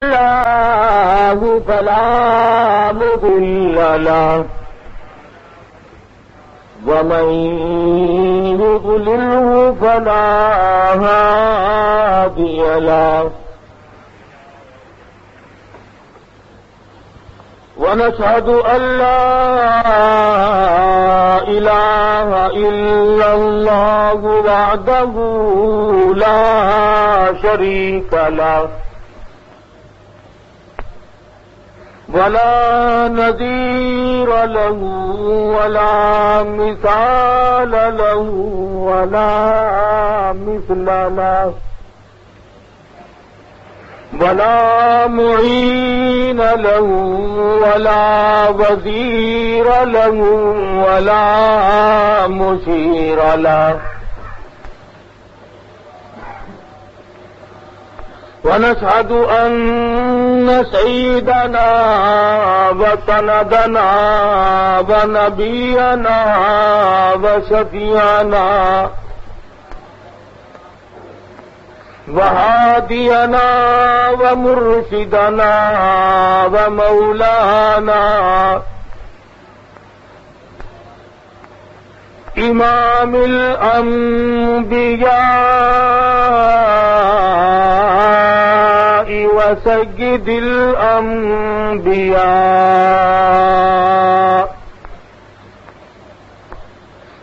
الله فلا مضل له ومن يضلله فلا هادي له ونشهد أن لا إله إلا الله وحده لا شريك له ولا نذير له ولا مثال له ولا مثل له ولا معين له ولا وزير له ولا مشير له ونشهد أن سيدنا وسندنا ونبينا وشفيعنا وهادينا ومرشدنا ومولانا إمام الأنبياء وسيد الأنبياء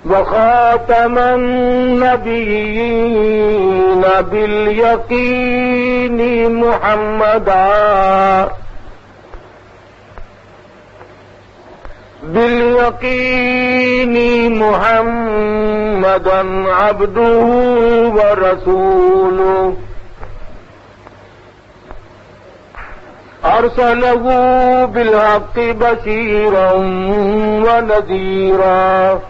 وخاتم النبيين باليقين محمدا عبده ورسوله أرسله بالحق بشيرا ونذيرا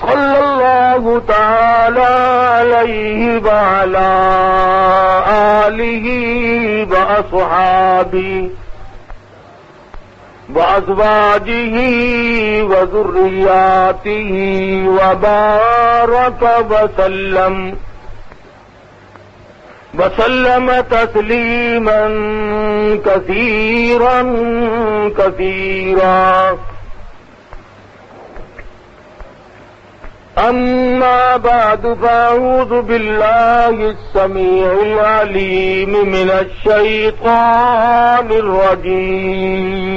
صلى الله تعالى عليه وعلى آله وأصحابه وأزواجه وذرياته وبارك وسلم تسليما كثيرا كثيرا. أما بعد فأعوذ بالله السميع العليم من الشيطان الرجيم.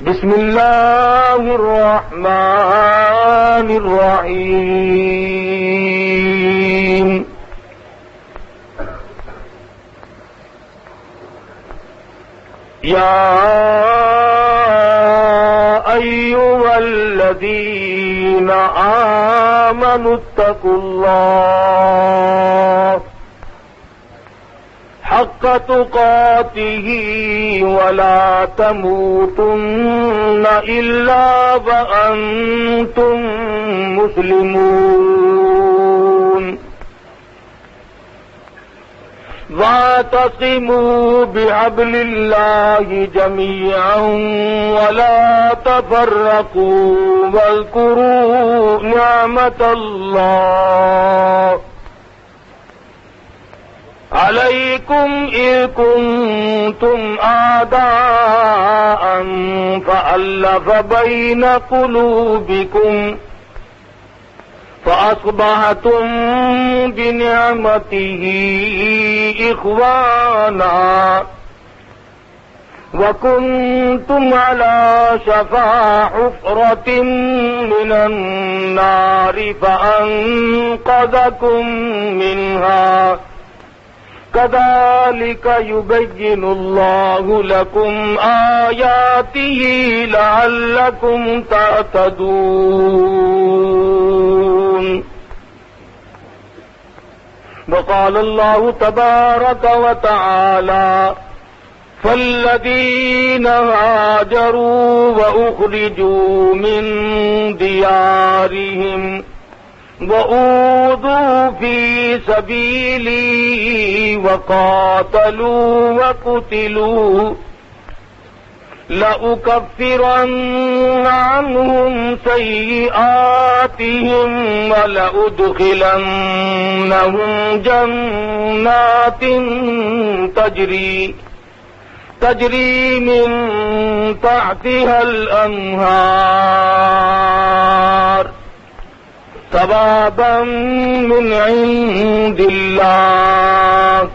بسم الله الرحمن الرحيم. يا أيها الذين آمنوا اتقوا الله حق تقاته ولا تموتن إلا وأنتم مسلمون. واعتصموا بحبل الله جميعا ولا تفرقوا واذكروا نعمة الله عليكم إذ كنتم أعداء فألف بين قلوبكم فأصبحتم بنعمته إخوانا وكنتم على شفا حفرة من النار فأنقذكم منها. كذلك يبين الله لكم آياته لعلكم تهتدون. وقال الله تبارك وتعالى: فالذين هاجروا وأخرجوا من ديارهم وأوذوا في سبيلي وقاتلوا وقتلوا لَأُكَفِّرَنَّ عَنْهُمْ سَيِّئَاتِهِمْ وَلَأُدْخِلَنَّهُمْ جَنَّاتٍ تَجْرِي مِن تَحْتِهَا الْأَنْهَارُ ثَوَابًا مِّنْ عِندِ اللَّهِ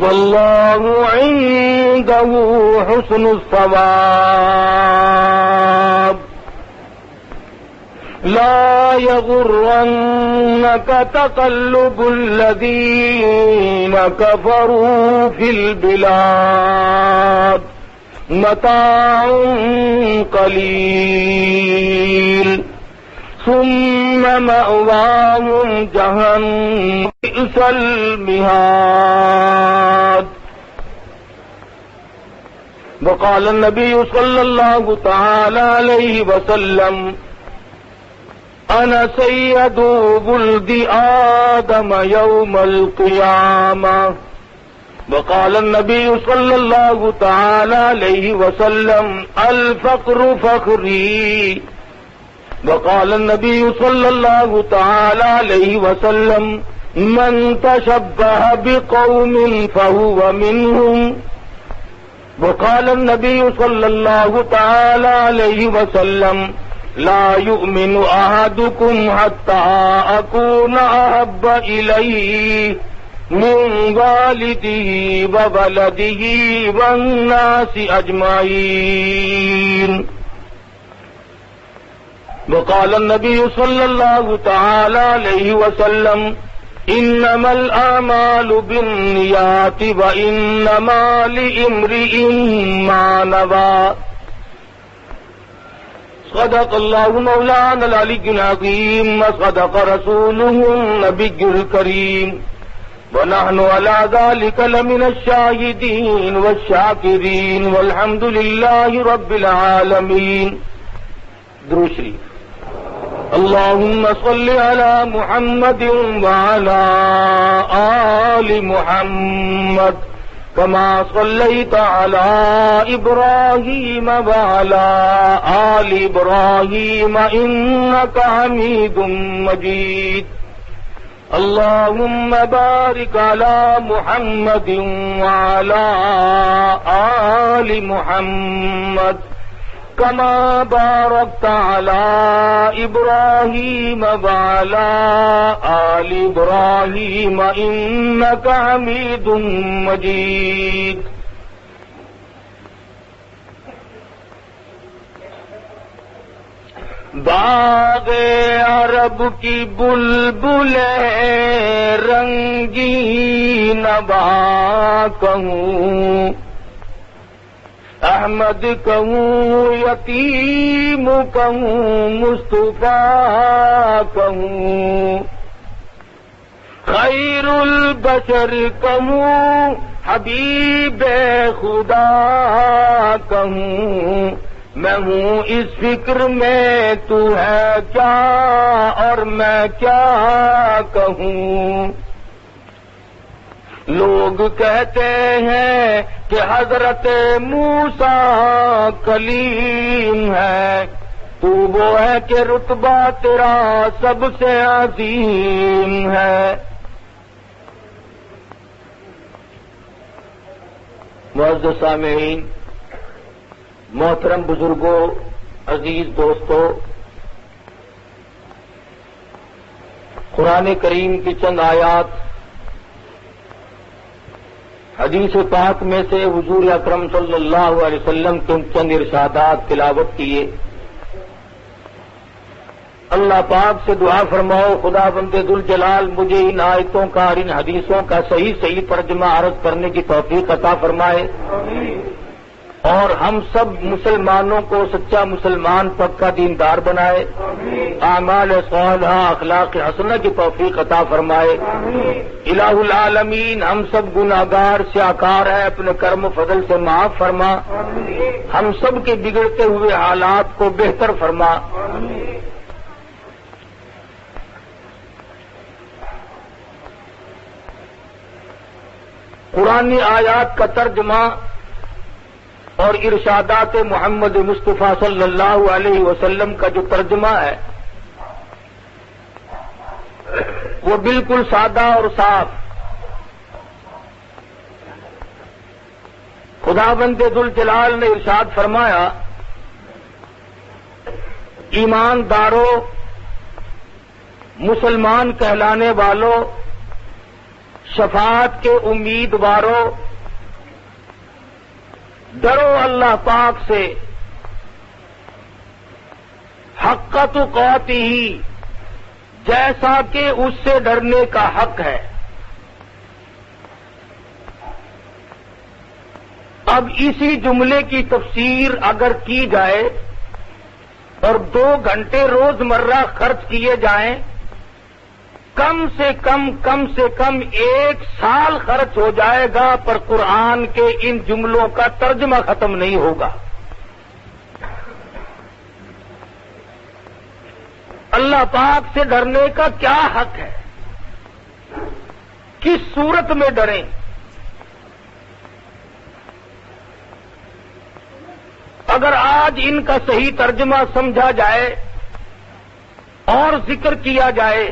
وَاللَّهُ عِندَهُ حُسْنُ الثَّوَابِ لَا يَغُرَّنَّكَ تَقَلُّبُ الَّذِينَ كَفَرُوا فِي الْبِلَادِ مَتَاعٌ قَلِيلٌ ثُمَّ مَأْوَاهُمْ جَهَنَّمُ بِئْسَ الْمِهَادُ وقال النبي صلى الله تعالى عليه وسلم أنا سيد ولد آدم يوم القيامة وقال النبي صلى الله تعالى عليه وسلم الفقر فخري وقال النبي صلى الله تعالى عليه وسلم من تشبه بقوم فهو منهم وقال النبي صلى الله تعالى عليه وسلم لا يؤمن أحدكم حتى أكون أحب إليه من والده وولده والناس أجمعين وقال النبي صلى الله تعالى عليه وسلم إنما الأعمال بالنيات وإنما لامرئ ما نوى صدق الله مولانا العلي العظيم وصدق رسوله النبي الكريم ونحن على ذلك لمن الشاهدين والشاكرين والحمد لله رب العالمين. درود شریف. اللهم صل على محمد وعلى آل محمد كما صليت على إبراهيم وعلى آل إبراهيم إنك حميد مجيد. اللهم بارك على محمد وعلى آل محمد كما باركت على إبراهيم وعلى آل إبراهيم إنك حميد مجيد. باغ عرب کی بلبل رنگین نوا کہوں احمد کہوں یتیم کہوں مصطفیٰ کہوں خیر البشر کہوں حبیب خدا کہوں میں ہوں اس فکر میں تو ہے کیا اور میں کیا کہوں. لوگ کہتے ہیں کہ حضرت موسیٰ کلیم ہے تو وہ ہے کہ رتبہ تیرا سب سے عظیم ہے. معزز سامعین، محترم بزرگوں، عزیز دوستو، قرآن کریم کی چند آیات حدیث پاک میں سے حضور اکرم صلی اللہ علیہ وسلم کے چند ارشادات تلاوت کیے. اللہ پاک سے دعا فرماؤ خدا بند ذوالجلال مجھے ان آیتوں کا اور ان حدیثوں کا صحیح ترجمہ عرض کرنے کی توفیق عطا فرمائے اور ہم سب مسلمانوں کو سچا مسلمان پکا دیندار بنائے. اعمال صالحہ اخلاق حسنہ کی توفیق عطا فرمائے. الہ العالمین ہم سب گناہگار سیاکار ہیں، اپنے کرم و فضل سے معاف فرما. ہم سب کے بگڑتے ہوئے حالات کو بہتر فرما. قرآنی آیات کا ترجمہ اور ارشادات محمد مصطفیٰ صلی اللہ علیہ وسلم کا جو ترجمہ ہے وہ بالکل سادہ اور صاف. خداوند ذوالجلال نے ارشاد فرمایا ایمانداروں، مسلمان کہلانے والوں، شفاعت کے امیدواروں، ڈرو اللہ پاک سے حق تقاتہ، جیسا کہ اس سے ڈرنے کا حق ہے. اب اسی جملے کی تفسیر اگر کی جائے اور 2 گھنٹے روزمرہ خرچ کیے جائیں، کم سے کم 1 سال خرچ ہو جائے گا، پر قرآن کے ان جملوں کا ترجمہ ختم نہیں ہوگا. اللہ پاک سے ڈرنے کا کیا حق ہے؟ کس صورت میں ڈریں؟ اگر آج ان کا صحیح ترجمہ سمجھا جائے اور ذکر کیا جائے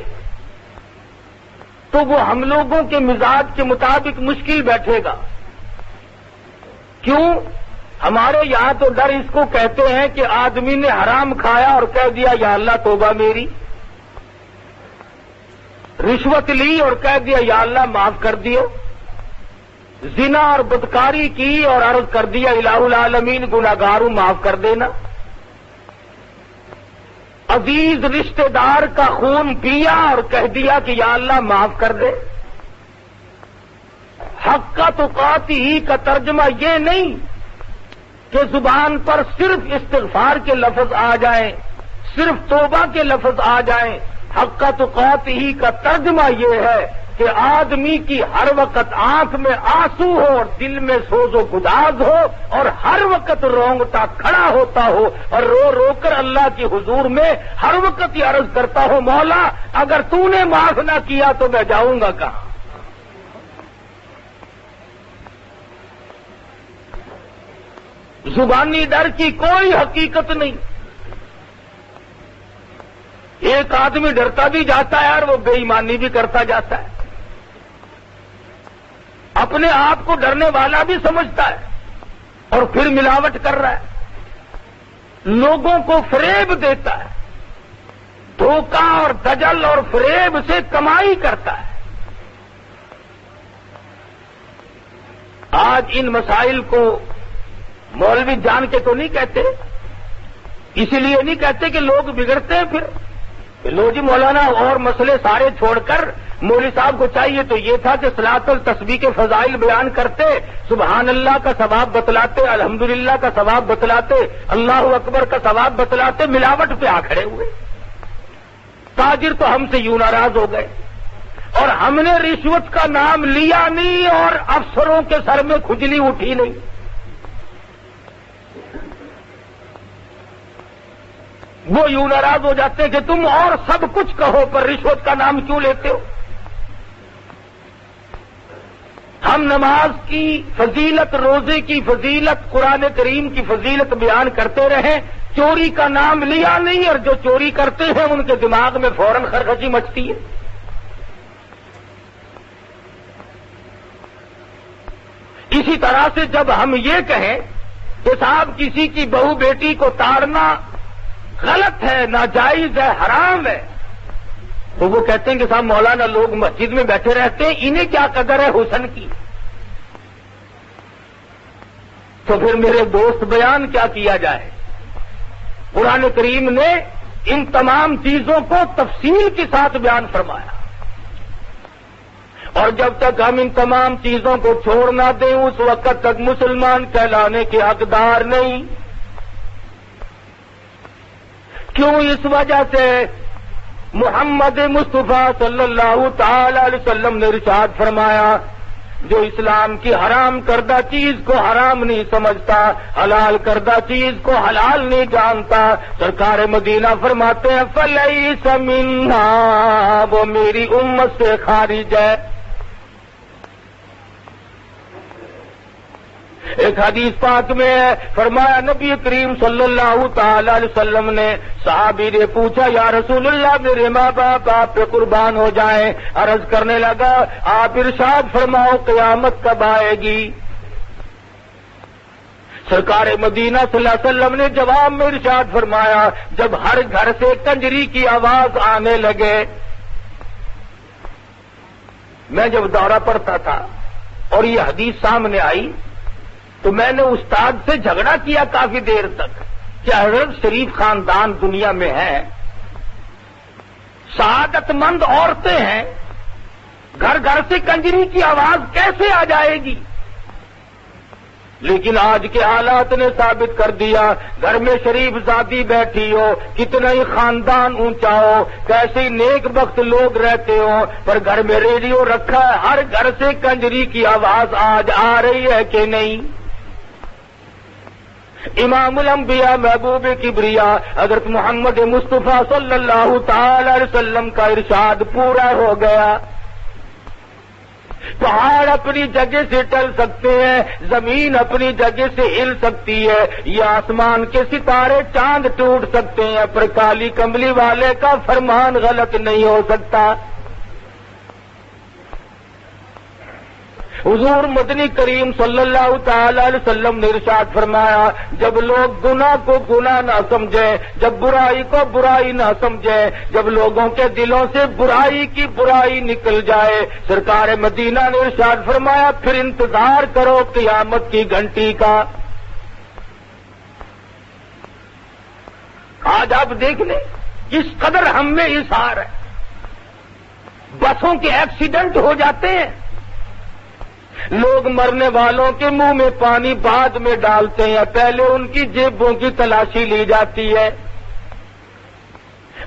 تو وہ ہم لوگوں کے مزاج کے مطابق مشکل بیٹھے گا. کیوں؟ ہمارے یہاں تو ڈر اس کو کہتے ہیں کہ آدمی نے حرام کھایا اور کہہ دیا یا اللہ توبہ میری، رشوت لی اور کہہ دیا یا اللہ معاف کر دیو، زنا اور بدکاری کی اور عرض کر دیا الہ العالمین گناہگاروں معاف کر دینا، عزیز رشتہ دار کا خون پیا اور کہہ دیا کہ یا اللہ معاف کر دے. حق تقاتہ کا ترجمہ یہ نہیں کہ زبان پر صرف استغفار کے لفظ آ جائیں، صرف توبہ کے لفظ آ جائیں. حق تقاتہ کا ترجمہ یہ ہے کہ آدمی کی ہر وقت آنکھ میں آنسو ہو اور دل میں سوز و گداز ہو اور ہر وقت رونگٹا کھڑا ہوتا ہو اور رو رو کر اللہ کی حضور میں ہر وقت یہ عرض کرتا ہو مولا اگر تو نے معاف نہ کیا تو میں جاؤں گا کہاں. زبانی ڈر کی کوئی حقیقت نہیں. ایک آدمی ڈرتا بھی جاتا ہے اور وہ بے ایمانی بھی کرتا جاتا ہے. اپنے آپ کو ڈرنے والا بھی سمجھتا ہے اور پھر ملاوٹ کر رہا ہے، لوگوں کو فریب دیتا ہے، دھوکہ اور دجل اور فریب سے کمائی کرتا ہے. آج ان مسائل کو مولوی جان کے تو نہیں کہتے، اسی لیے نہیں کہتے کہ لوگ بگڑتے ہیں. پھر لو جی مولانا اور مسئلے سارے چھوڑ کر مولوی صاحب کو چاہیے تو یہ تھا کہ صلاۃ التسبیح کے فضائل بیان کرتے، سبحان اللہ کا ثواب بتلاتے، الحمدللہ کا ثواب بتلاتے، اللہ اکبر کا ثواب بتلاتے. ملاوٹ پہ آ کھڑے ہوئے. تاجر تو ہم سے یوں ناراض ہو گئے اور ہم نے رشوت کا نام لیا نہیں اور افسروں کے سر میں کھجلی اٹھی نہیں. وہ یوں ناراض ہو جاتے ہیں کہ تم اور سب کچھ کہو پر رشوت کا نام کیوں لیتے ہو. ہم نماز کی فضیلت، روزے کی فضیلت، قرآن کریم کی فضیلت بیان کرتے رہے، چوری کا نام لیا نہیں اور جو چوری کرتے ہیں ان کے دماغ میں فوراً خرخچی مچتی ہے. اسی طرح سے جب ہم یہ کہیں کہ صاحب کسی کی بہو بیٹی کو تاڑنا غلط ہے، ناجائز ہے، حرام ہے، تو وہ کہتے ہیں کہ صاحب مولانا لوگ مسجد میں بیٹھے رہتے ہیں، انہیں کیا قدر ہے حسن کی. تو پھر میرے دوست بیان کیا کیا جائے؟ قرآن کریم نے ان تمام چیزوں کو تفصیل کے ساتھ بیان فرمایا، اور جب تک ہم ان تمام چیزوں کو چھوڑ نہ دیں اس وقت تک مسلمان کہلانے کے حقدار نہیں. کیوں؟ اس وجہ سے محمد مصطفیٰ صلی اللہ تعالی علیہ وسلم نے ارشاد فرمایا جو اسلام کی حرام کردہ چیز کو حرام نہیں سمجھتا، حلال کردہ چیز کو حلال نہیں جانتا، سرکار مدینہ فرماتے ہیں فلیس منا، وہ میری امت سے خارج ہے. ایک حدیث پاک میں ہے، فرمایا نبی کریم صلی اللہ تعالی علیہ وسلم نے، صحابی نے پوچھا یا رسول اللہ میرے ماں باپ آپ پہ قربان ہو جائیں، عرض کرنے لگا آپ ارشاد فرماؤ قیامت کب آئے گی؟ سرکار مدینہ صلی اللہ علیہ وسلم نے جواب میں ارشاد فرمایا جب ہر گھر سے کنجری کی آواز آنے لگے۔ میں جب دورہ پڑتا تھا اور یہ حدیث سامنے آئی تو میں نے استاد سے جھگڑا کیا کافی دیر تک کہ حضرت شریف خاندان دنیا میں ہے، سعادت مند عورتیں ہیں، گھر گھر سے کنجری کی آواز کیسے آ جائے گی؟ لیکن آج کے حالات نے ثابت کر دیا، گھر میں شریف زادی بیٹھی ہو، کتنا ہی خاندان اونچا ہو، کیسے ہی نیک بخت لوگ رہتے ہو، پر گھر میں ریڈیو رکھا ہے، ہر گھر سے کنجری کی آواز آج آ رہی ہے کہ نہیں؟ امام الانبیاء محبوب کبریا حضرت محمد مصطفیٰ صلی اللہ تعالی علیہ وسلم کا ارشاد پورا ہو گیا۔ پہاڑ اپنی جگہ سے ٹل سکتے ہیں، زمین اپنی جگہ سے ہل سکتی ہے، یہ آسمان کے ستارے چاند ٹوٹ سکتے ہیں، پر کالی کملی والے کا فرمان غلط نہیں ہو سکتا۔ حضور مدنی کریم صلی اللہ تعالی علیہ وسلم نے ارشاد فرمایا جب لوگ گناہ کو گناہ نہ سمجھیں، جب برائی کو برائی نہ سمجھیں، جب لوگوں کے دلوں سے برائی کی برائی نکل جائے، سرکار مدینہ نے ارشاد فرمایا پھر انتظار کرو قیامت کی گھنٹی کا۔ آج آپ دیکھ لیں کس قدر ہم میں اظہار ہے، بسوں کے ایکسیڈنٹ ہو جاتے ہیں، لوگ مرنے والوں کے منہ میں پانی بعد میں ڈالتے ہیں، پہلے ان کی جیبوں کی تلاشی لی جاتی ہے۔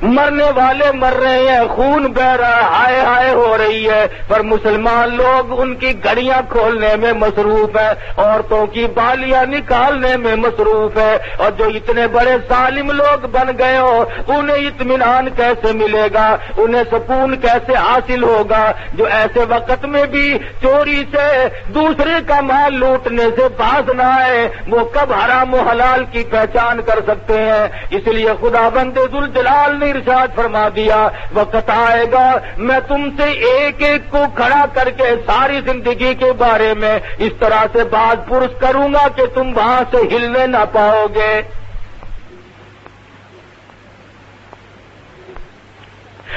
مرنے والے مر رہے ہیں، خون بہ رہا ہے، ہائے ہائے ہو رہی ہے، پر مسلمان لوگ ان کی گھڑیاں کھولنے میں مصروف ہے، عورتوں کی بالیاں نکالنے میں مصروف ہے، اور جو اتنے بڑے ظالم لوگ بن گئے ہو انہیں اطمینان کیسے ملے گا، انہیں سکون کیسے حاصل ہوگا جو ایسے وقت میں بھی چوری سے دوسرے کا مال لوٹنے سے باز نہ آئے، وہ کب حرام و حلال کی پہچان کر سکتے ہیں؟ اس لیے خدا بند ذوالجلال نے ارشاد فرما دیا وقت آئے گا میں تم سے ایک ایک کو کھڑا کر کے ساری زندگی کے بارے میں اس طرح سے بات پرس کروں گا کہ تم وہاں سے ہلنے نہ پاؤ گے۔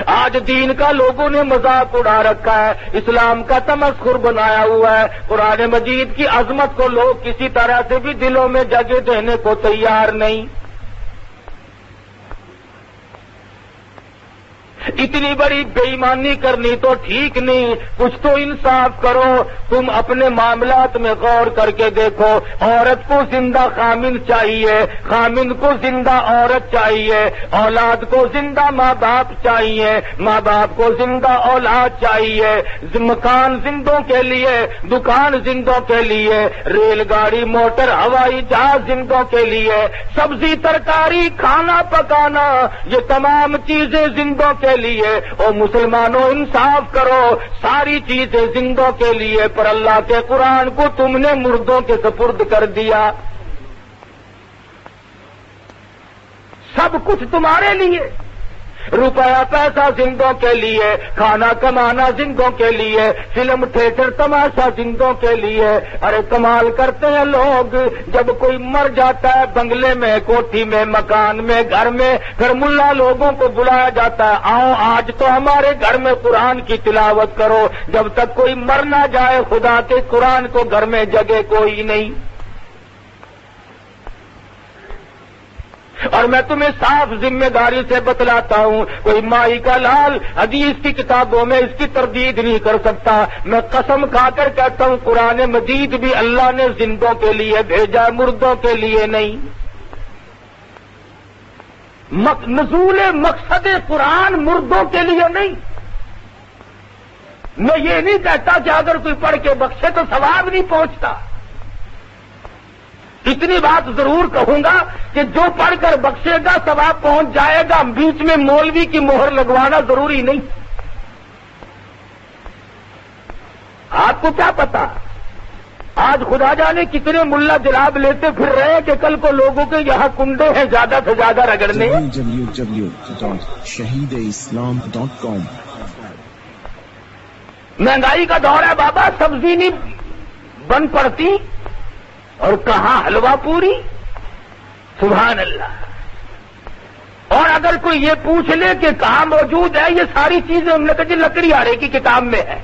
آج دین کا لوگوں نے مذاق اڑا رکھا ہے، اسلام کا تمسخر بنایا ہوا ہے، قرآن مجید کی عظمت کو لوگ کسی طرح سے بھی دلوں میں جگہ دینے کو تیار نہیں۔ اتنی بڑی بے ایمانی کرنی تو ٹھیک نہیں، کچھ تو انصاف کرو۔ تم اپنے معاملات میں غور کر کے دیکھو، عورت کو زندہ خامند چاہیے، خامند کو زندہ عورت چاہیے، اولاد کو زندہ ماں باپ چاہیے، ماں باپ کو زندہ اولاد چاہیے، مکان زندوں کے لیے، دکان زندوں کے لیے، ریل گاڑی موٹر ہوائی جہاز زندوں کے لیے، سبزی ترکاری کھانا پکانا یہ تمام چیزیں زندوں کے لیے۔ اور مسلمانوں انصاف کرو، ساری چیزیں زندوں کے لیے، پر اللہ کے قرآن کو تم نے مردوں کے سپرد کر دیا۔ سب کچھ تمہارے لیے، روپیہ پیسہ زندوں کے لیے، کھانا کمانا زندوں کے لیے، فلم تھیٹر تماشا زندوں کے لیے۔ ارے کمال کرتے ہیں لوگ، جب کوئی مر جاتا ہے بنگلے میں، کوٹھی میں، مکان میں، گھر میں، پھر ملا لوگوں کو بلایا جاتا ہے آؤ آج تو ہمارے گھر میں قرآن کی تلاوت کرو۔ جب تک کوئی مر نہ جائے خدا کے قرآن کو گھر میں جگہ کوئی نہیں۔ اور میں تمہیں صاف ذمہ داری سے بتلاتا ہوں، کوئی مائی کا لال حدیث کی کتابوں میں اس کی تردید نہیں کر سکتا۔ میں قسم کھا کر کہتا ہوں قرآن مجید بھی اللہ نے زندوں کے لیے بھیجا، مردوں کے لیے نہیں۔ نزول مقصد قرآن مردوں کے لیے نہیں۔ میں یہ نہیں کہتا کہ اگر کوئی پڑھ کے بخشے تو ثواب نہیں پہنچتا، اتنی بات ضرور کہوں گا کہ جو پڑھ کر بخشے گا ثواب پہنچ جائے گا، بیچ میں مولوی کی مہر لگوانا ضروری نہیں۔ آپ کو کیا پتا، آج خدا جانے کتنے ملا جلاب لیتے پھر رہے کہ کل کو لوگوں کے یہاں کنڈے ہیں زیادہ سے زیادہ رگڑنے. www.shahideislam.com. مہنگائی کا دور ہے بابا, سبزی نہیں بن پڑتی اور کہاں حلوہ پوری. سبحان اللہ. اور اگر کوئی یہ پوچھ لے کہ کہاں موجود ہے یہ ساری چیزیں, ہم نے کہا جی لکڑی آرے کی کتاب میں ہے.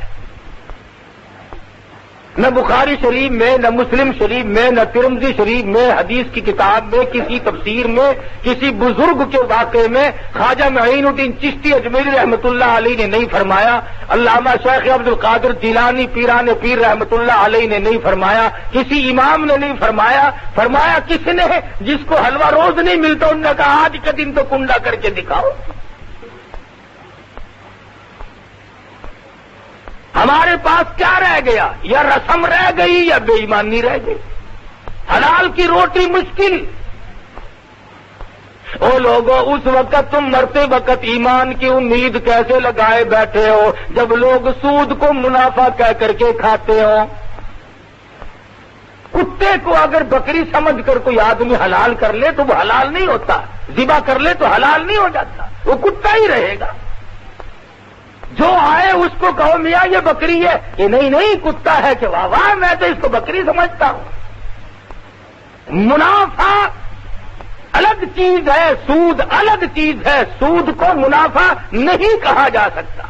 نہ بخاری شریف میں, نہ مسلم شریف میں, نہ ترمذی شریف میں, حدیث کی کتاب میں, کسی تفسیر میں, کسی بزرگ کے واقعے میں خواجہ معین الدین چشتی اجمیری رحمۃ اللہ علیہ نے نہیں فرمایا, علامہ شیخ عبد القادر جیلانی پیران پیر رحمۃ اللہ علیہ نے نہیں فرمایا, کسی امام نے نہیں فرمایا. فرمایا کس نے؟ جس کو حلوہ روز نہیں ملتا انہوں نے کہا آج کے دن تو کنڈا کر کے دکھاؤ. ہمارے پاس کیا رہ گیا؟ یا رسم رہ گئی یا بے ایمانی رہ گئی. حلال کی روٹی مشکل. او لوگوں, اس وقت تم مرتے وقت ایمان کی امید کیسے لگائے بیٹھے ہو جب لوگ سود کو منافع کہہ کر کے کھاتے ہو. کتے کو اگر بکری سمجھ کر کوئی آدمی حلال کر لے تو وہ حلال نہیں ہوتا, ذبح کر لے تو حلال نہیں ہو جاتا, وہ کتا ہی رہے گا. جو آئے اس کو کہو میاں یہ بکری ہے, کہ نہیں کتا ہے, کہ واہ واہ میں تو اس کو بکری سمجھتا ہوں. منافع الگ چیز ہے, سود الگ چیز ہے. سود کو منافع نہیں کہا جا سکتا.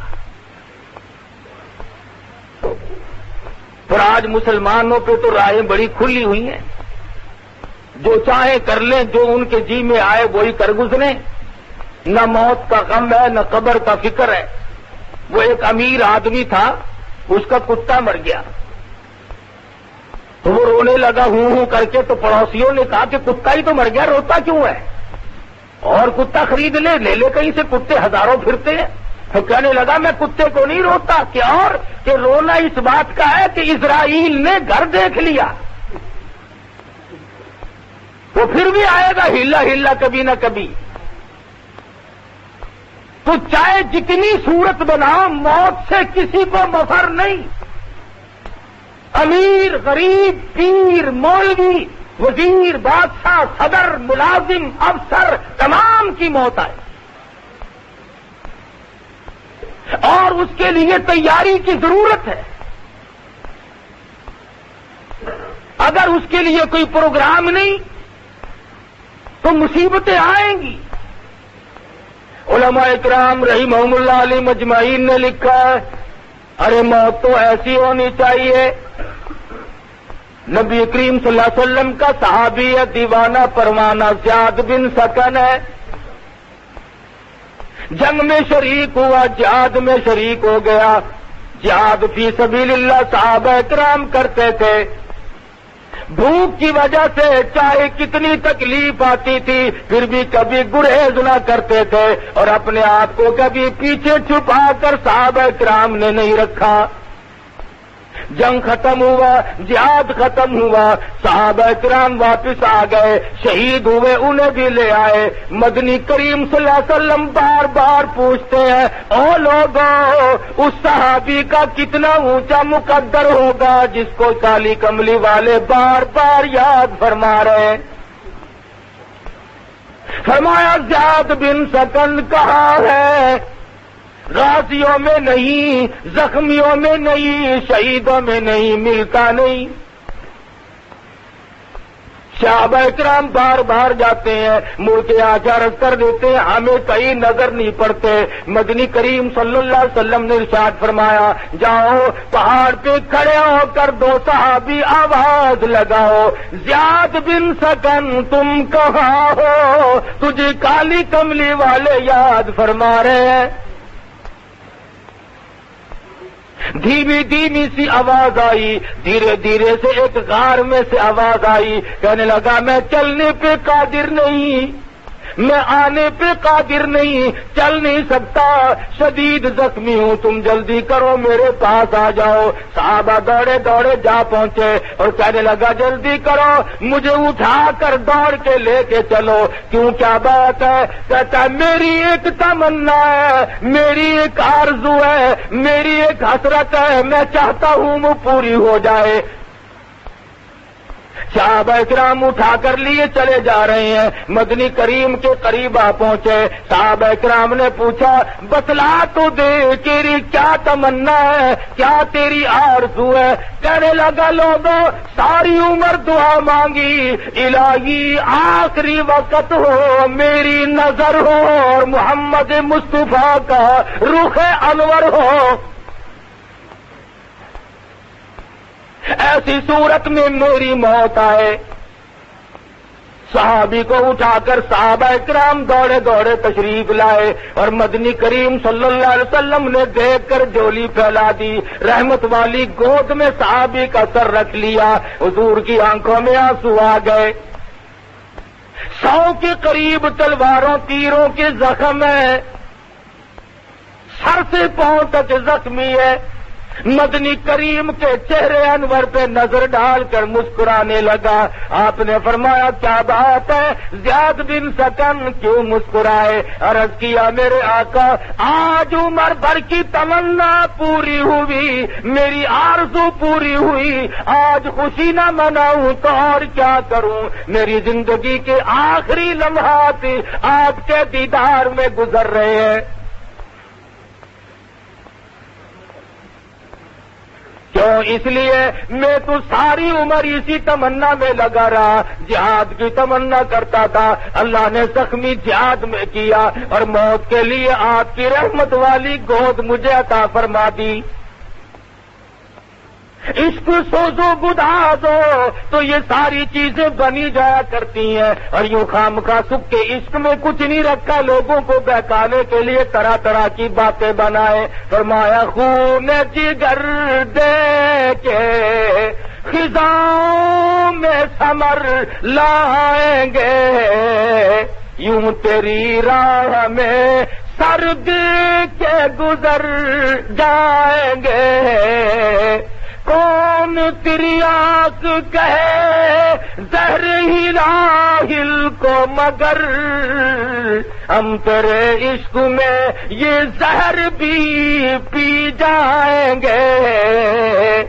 پر آج مسلمانوں پہ تو راہیں بڑی کھلی ہوئی ہیں, جو چاہیں کر لیں, جو ان کے جی میں آئے وہی کر گزریں. نہ موت کا غم ہے نہ قبر کا فکر ہے. وہ ایک امیر آدمی تھا, اس کا کتا مر گیا تو وہ رونے لگا ہوں کر کے, تو پڑوسیوں نے کہا کہ کتا ہی تو مر گیا, روتا کیوں ہے, اور کتا خرید لے کہیں سے, کتے ہزاروں پھرتے ہیں. تو کہنے لگا میں کتے کو نہیں روتا, کہ اور کہ رونا اس بات کا ہے کہ اسرائیل نے گھر دیکھ لیا, وہ پھر بھی آئے گا ہلا کبھی نہ کبھی. تو چاہے جتنی صورت بناؤ موت سے کسی کو مفر نہیں. امیر غریب پیر مولوی وزیر بادشاہ صدر ملازم افسر تمام کی موت آئے, اور اس کے لیے تیاری کی ضرورت ہے. اگر اس کے لیے کوئی پروگرام نہیں تو مصیبتیں آئیں گی. علماء اکرام رحمہم اللہ علیہ مجمعین نے لکھا ہے, ارے موت تو ایسی ہونی چاہیے. نبی کریم صلی اللہ علیہ وسلم کا صحابی ہے دیوانہ پروانہ زیاد بن سکن ہے. جنگ میں شریک ہوا, جہاد میں شریک ہو گیا. جہاد فی سبیل اللہ صحابہ اکرام کرتے تھے. بھوک کی وجہ سے چاہے کتنی تکلیف آتی تھی پھر بھی کبھی گریز نہ کرتے تھے, اور اپنے آپ کو کبھی پیچھے چھپا کر صحابہ کرام نے نہیں رکھا. جنگ ختم ہوا, جہاد ختم ہوا, صحابہ کرام واپس آ گئے, شہید ہوئے انہیں بھی لے آئے. مدنی کریم صلی اللہ علیہ وسلم بار بار پوچھتے ہیں, او لوگوں اس صحابی کا کتنا اونچا مقدر ہوگا جس کو کالی کملی والے بار بار یاد فرما رہے ہیں. فرمایا زیاد بن سکن کہاں ہے؟ غازیوں میں نہیں, زخمیوں میں نہیں, شہیدوں میں نہیں, ملتا نہیں. صحابہ کرام بار بار جاتے ہیں, مڑ کے عرض کر دیتے ہیں ہمیں کہیں نظر نہیں پڑتے. مدنی کریم صلی اللہ علیہ وسلم نے ارشاد فرمایا, جاؤ پہاڑ پہ کھڑے ہو کر دو صحابی آواز لگاؤ, زیاد بن سکن تم کہاں ہو, تجھے کالی کملی والے یاد فرما رہے ہیں. دھیمی دھیمی سی آواز آئی, دھیرے دھیرے سے ایک غار میں سے آواز آئی. کہنے لگا میں چلنے پہ قادر نہیں, میں آنے پہ قادر نہیں, چل نہیں سکتا, شدید زخمی ہوں, تم جلدی کرو میرے پاس آ جاؤ. صحابہ دوڑے دوڑے جا پہنچے اور کہنے لگا جلدی کرو, مجھے اٹھا کر دوڑ کے لے کے چلو. کیوں کیا بات ہے؟ کہتا ہے میری ایک تمنا ہے, میری ایک آرزو ہے, میری ایک حسرت ہے, میں چاہتا ہوں وہ پوری ہو جائے. صحابہ کرام اٹھا کر لیے چلے جا رہے ہیں، مدنی کریم کے قریب آ پہنچے، صحابہ کرام نے پوچھا بتلا تو دے تیری کیا تمنا ہے، کیا تیری آرزو ہے؟ کہنے لگا لوگوں ساری عمر دعا مانگی، الہی آخری وقت ہو میری نظر ہو اور محمد مصطفیٰ کا رخ انور ہو، ایسی صورت میں میری موت آئے۔ صحابی کو اٹھا کر صحابہ کرام دوڑے دوڑے تشریف لائے اور مدنی کریم صلی اللہ علیہ وسلم نے دیکھ کر جولی پھیلا دی، رحمت والی گود میں صحابی کا سر رکھ لیا، حضور کی آنکھوں میں آنسو آ گئے۔ 100 کے قریب تلواروں تیروں کے زخم ہے، سر سے پاؤں تک زخمی ہے، مدنی کریم کے چہرے انور پہ نظر ڈال کر مسکرانے لگا۔ آپ نے فرمایا کیا بات ہے زیاد بن سکن کیوں مسکرائے؟ عرض کیا میرے آقا آج عمر بھر کی تمنا پوری ہوئی، میری آرزو پوری ہوئی، آج خوشی نہ مناؤں تو اور کیا کروں؟ میری زندگی کے آخری لمحات آپ کے دیدار میں گزر رہے ہیں۔ کیوں؟ اس لیے میں تو ساری عمر اسی تمنا میں لگا رہا، جہاد کی تمنا کرتا تھا، اللہ نے زخمی جہاد میں کیا اور موت کے لیے آپ کی رحمت والی گود مجھے عطا فرما دی۔ عشق سوزو گداز ہو تو یہ ساری چیزیں بنی جایا کرتی ہیں، اور یوں خامخواہ سکھ کے عشق میں کچھ نہیں رکھا، لوگوں کو بہکانے کے لیے طرح طرح کی باتیں بنائے۔ فرمایا خون جگر دے کے خزاں میں ثمر لائیں گے، یوں تیری راہ میں سرد کے گزر جائیں گے، کون تیری آنکھ کہے زہر ہل کو مگر ہم تیرے عشق میں یہ زہر بھی پی جائیں گے۔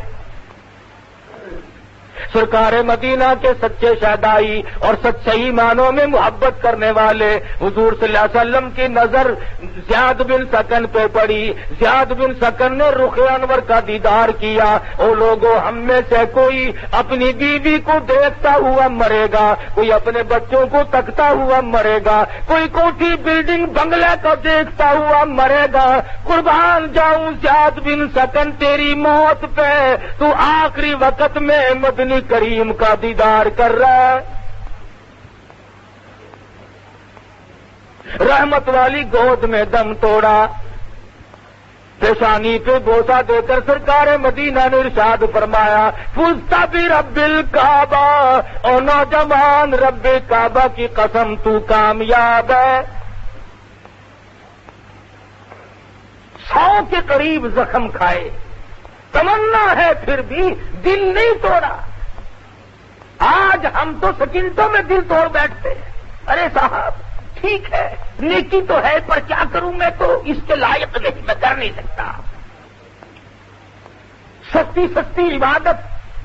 سرکار مدینہ کے سچے شہدائی اور سچے معنوں میں محبت کرنے والے حضور صلی اللہ علیہ وسلم کی نظر زیاد بن سکن پہ پڑی۔ زیاد بن سکن نے رخ انور کا دیدار کیا۔ او لوگوں، ہم میں سے کوئی اپنی بیوی کو دیکھتا ہوا مرے گا، کوئی اپنے بچوں کو تکتا ہوا مرے گا، کوئی کوٹھی بلڈنگ بنگلے کو دیکھتا ہوا مرے گا۔ قربان جاؤں زیاد بن سکن تیری موت پہ، تو آخری وقت میں مدنی کریم کا دیدار کر رہا ہے۔ رحمت والی گود میں دم توڑا، پیشانی پہ بوسہ دے کر سرکار مدینہ نے ارشاد فرمایا فزت برب الکعبہ، اور نوجوان رب کعبہ کی قسم تو کامیاب ہے۔ 100 کے قریب زخم کھائے، تمنا ہے پھر بھی دل نہیں توڑا۔ آج ہم تو سکینتوں میں دل توڑ بیٹھتے ہیں، ارے صاحب ٹھیک ہے نیکی تو ہے پر کیا کروں، میں تو اس کے لائق نہیں، میں کر نہیں سکتا۔ سستی سستی عبادت،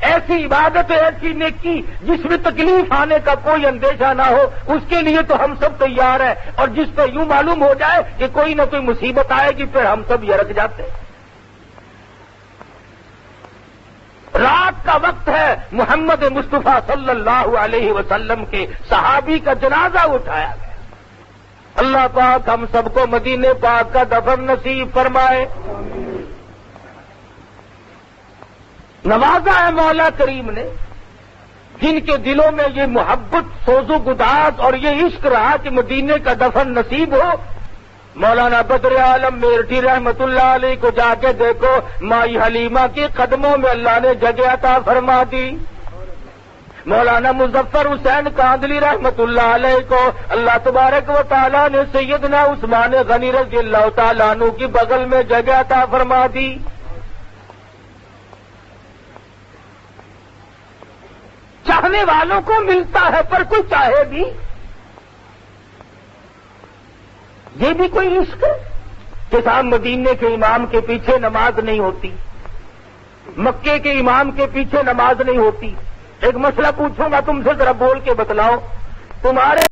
ایسی عبادت ہے ایسی نیکی جس میں تکلیف آنے کا کوئی اندیشہ نہ ہو، اس کے لیے تو ہم سب تیار ہیں، اور جس پہ یوں معلوم ہو جائے کہ کوئی نہ کوئی مصیبت آئے گی پھر ہم سب یرک جاتے ہیں۔ رات کا وقت ہے، محمد مصطفیٰ صلی اللہ علیہ وسلم کے صحابی کا جنازہ اٹھایا گیا۔ اللہ پاک ہم سب کو مدینے پاک کا دفن نصیب فرمائے۔ نوازا ہے مولا کریم نے جن کے دلوں میں یہ محبت سوز و گداز اور یہ عشق رہا کہ مدینے کا دفن نصیب ہو۔ مولانا بدر عالم میرٹھی رحمت اللہ علیہ کو جا کے دیکھو، مائی حلیمہ کے قدموں میں اللہ نے جگہ عطا فرما دی۔ مولانا مظفر حسین کاندلی رحمت اللہ علیہ کو اللہ تبارک و تعالیٰ نے سیدنا عثمان غنی رضی اللہ تعالیٰ عنہ کی بغل میں جگہ عطا فرما دی۔ چاہنے والوں کو ملتا ہے پر کوئی چاہے بھی، یہ بھی کوئی عشق ہے کہ صاحب مدینے کے امام کے پیچھے نماز نہیں ہوتی، مکے کے امام کے پیچھے نماز نہیں ہوتی، ایک مسئلہ پوچھوں گا تم سے، ذرا بول کے بتلاؤ، تمہارے